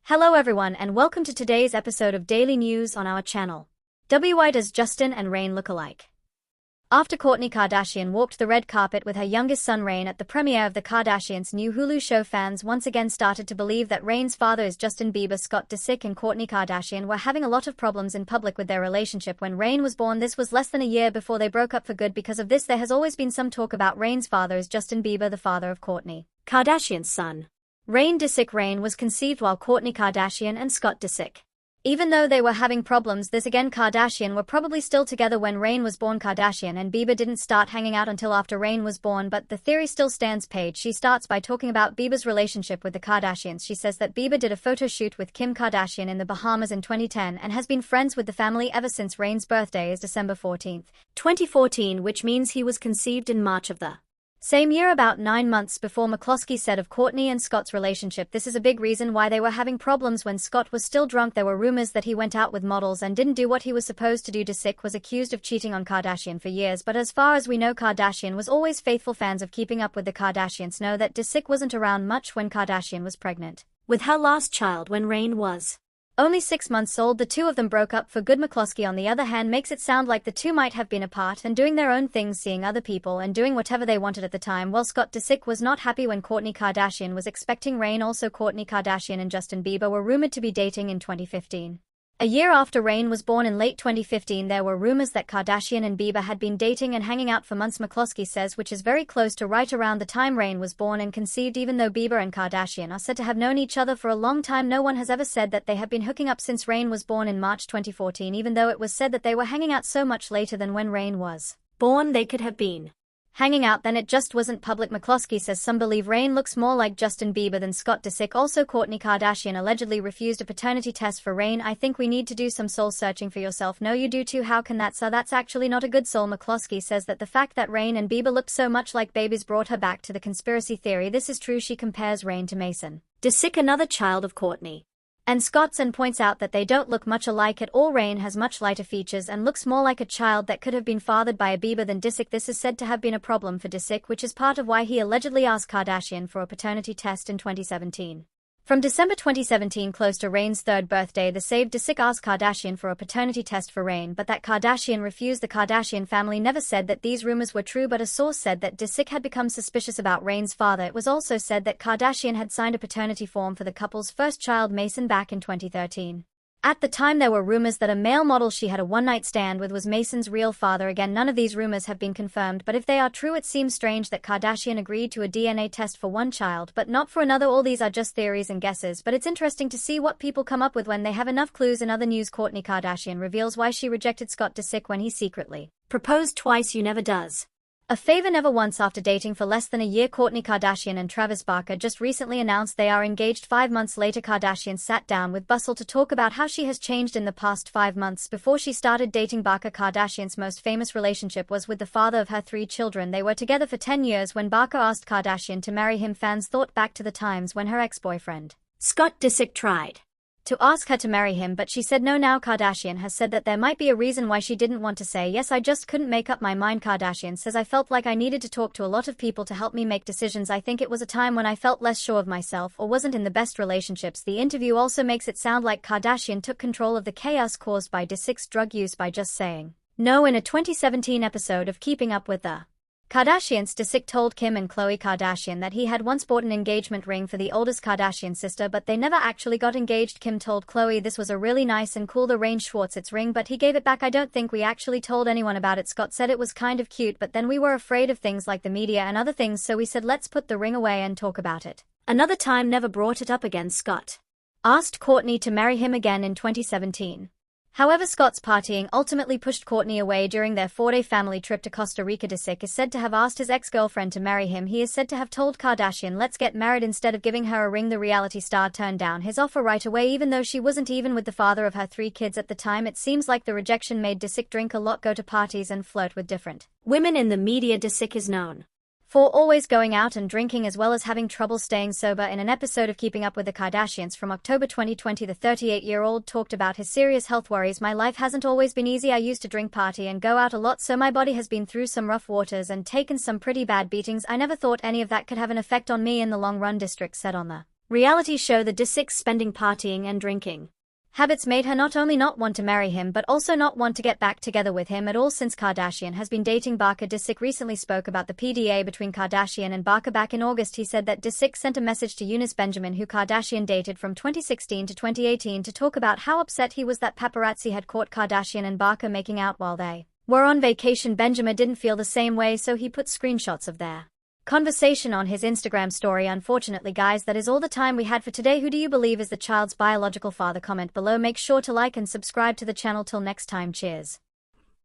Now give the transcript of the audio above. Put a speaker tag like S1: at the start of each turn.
S1: Hello everyone and welcome to today's episode of Daily News on our channel. Why does Justin and Reign look alike? After Kourtney Kardashian walked the red carpet with her youngest son Reign at the premiere of the Kardashians' new Hulu show, fans once again started to believe that Reign's father is Justin Bieber. Scott Disick and Kourtney Kardashian were having a lot of problems in public with their relationship when Reign was born. This was less than a year before they broke up for good. Because of this, there has always been some talk about Reign's father is Justin Bieber, the father of Kourtney Kardashian's son. Reign Disick. Reign was conceived while Kourtney Kardashian and Scott Disick. Even though they were having problems, this again Kardashian were probably still together when Reign was born. Kardashian and Bieber didn't start hanging out until after Reign was born, but the theory still stands. Page. She starts by talking about Bieber's relationship with the Kardashians. She says that Bieber did a photo shoot with Kim Kardashian in the Bahamas in 2010 and has been friends with the family ever since. Reign's birthday is December 14, 2014, which means he was conceived in March of the same year, about 9 months before. McCloskey said of Kourtney and Scott's relationship, "This is a big reason why they were having problems when Scott was still drunk. There were rumors that he went out with models and didn't do what he was supposed to do." Disick was accused of cheating on Kardashian for years, but as far as we know, Kardashian was always faithful. Fans of Keeping Up with the Kardashians know that Disick wasn't around much when Kardashian was pregnant with her last child when Reign was only 6 months old. The two of them broke up for good. McCloskey, on the other hand, makes it sound like the two might have been apart and doing their own things, seeing other people and doing whatever they wanted at the time. While Scott Disick was not happy when Kourtney Kardashian was expecting Reign. Also, Kourtney Kardashian and Justin Bieber were rumored to be dating in 2015. A year after Reign was born in late 2015, there were rumors that Kardashian and Bieber had been dating and hanging out for months. McCloskey says, which is very close to right around the time Reign was born and conceived. Even though Bieber and Kardashian are said to have known each other for a long time, no one has ever said that they have been hooking up since Reign was born in March 2014, even though it was said that they were hanging out so much later than when Reign was born they could have been hanging out then. It just wasn't public. McCloskey says some believe Reign looks more like Justin Bieber than Scott Disick. Also, Kourtney Kardashian allegedly refused a paternity test for Reign. "I think we need to do some soul searching for yourself." "No, you do too. How can that, sir? That's actually not a good soul." McCloskey says that the fact that Reign and Bieber looked so much like babies brought her back to the conspiracy theory. This is true. She compares Reign to Mason Disick, another child of Kourtney and Scott's, and points out that they don't look much alike at all. Reign has much lighter features and looks more like a child that could have been fathered by a Bieber than Disick. This is said to have been a problem for Disick, which is part of why he allegedly asked Kardashian for a paternity test in 2017. From December 2017, close to Reign's third birthday, the saved Disick asked Kardashian for a paternity test for Reign, but that Kardashian refused. The Kardashian family never said that these rumors were true, but a source said that Disick had become suspicious about Reign's father. It was also said that Kardashian had signed a paternity form for the couple's first child, Mason, back in 2013. At the time, there were rumors that a male model she had a one-night stand with was Mason's real father. Again, none of these rumors have been confirmed, but if they are true, it seems strange that Kardashian agreed to a DNA test for one child but not for another. All these are just theories and guesses, but it's interesting to see what people come up with when they have enough clues. In other news, Kourtney Kardashian reveals why she rejected Scott Disick when he secretly proposed twice. "You never does a favor, never once." After dating for less than a year, Kourtney Kardashian and Travis Barker just recently announced they are engaged. 5 months later, Kardashian sat down with Bustle to talk about how she has changed in the past 5 months. Before she started dating Barker, Kardashian's most famous relationship was with the father of her 3 children. They were together for 10 years. When Barker asked Kardashian to marry him, fans thought back to the times when her ex-boyfriend Scott Disick tried to ask her to marry him, but she said no. Now Kardashian has said that there might be a reason why she didn't want to say yes. "I just couldn't make up my mind." Kardashian says, "I felt like I needed to talk to a lot of people to help me make decisions. I think it was a time when I felt less sure of myself or wasn't in the best relationships." The interview also makes it sound like Kardashian took control of the chaos caused by Disick's drug use by just saying no. In a 2017 episode of Keeping Up with the Kardashians, Disick told Kim and Khloe Kardashian that he had once bought an engagement ring for the oldest Kardashian sister, but they never actually got engaged. Kim told Khloe, "This was a really nice and cool the Reign Schwartz's ring, but he gave it back. I don't think we actually told anyone about it." Scott said, "It was kind of cute, but then we were afraid of things like the media and other things, so we said let's put the ring away and talk about it another time." Never brought it up again. Scott asked Kourtney to marry him again in 2017. However, Scott's partying ultimately pushed Kourtney away during their 4-day family trip to Costa Rica. Disick is said to have asked his ex-girlfriend to marry him. He is said to have told Kardashian, "Let's get married," instead of giving her a ring. The reality star turned down his offer right away, even though she wasn't even with the father of her 3 kids at the time. It seems like the rejection made Disick drink a lot, go to parties, and flirt with different women in the media. Disick is known for always going out and drinking as well as having trouble staying sober. In an episode of Keeping Up with the Kardashians from October 2020, the 38-year-old talked about his serious health worries. "My life hasn't always been easy. I used to drink, party, and go out a lot, so my body has been through some rough waters and taken some pretty bad beatings. I never thought any of that could have an effect on me in the long run," Disick said on the Reality show the Disick's spending partying and drinking habits made her not only not want to marry him but also not want to get back together with him at all since Kardashian has been dating Barker. Disick recently spoke about the PDA between Kardashian and Barker. Back in August he said that Disick sent a message to Eunice Benjamin, who Kardashian dated from 2016 to 2018, to talk about how upset he was that paparazzi had caught Kardashian and Barker making out while they were on vacation. Benjamin didn't feel the same way, so he put screenshots of their conversation on his Instagram story. Unfortunately guys, that is all the time we had for today. Who do you believe is the child's biological father? Comment below. Make sure to like and subscribe to the channel. Till next time, cheers.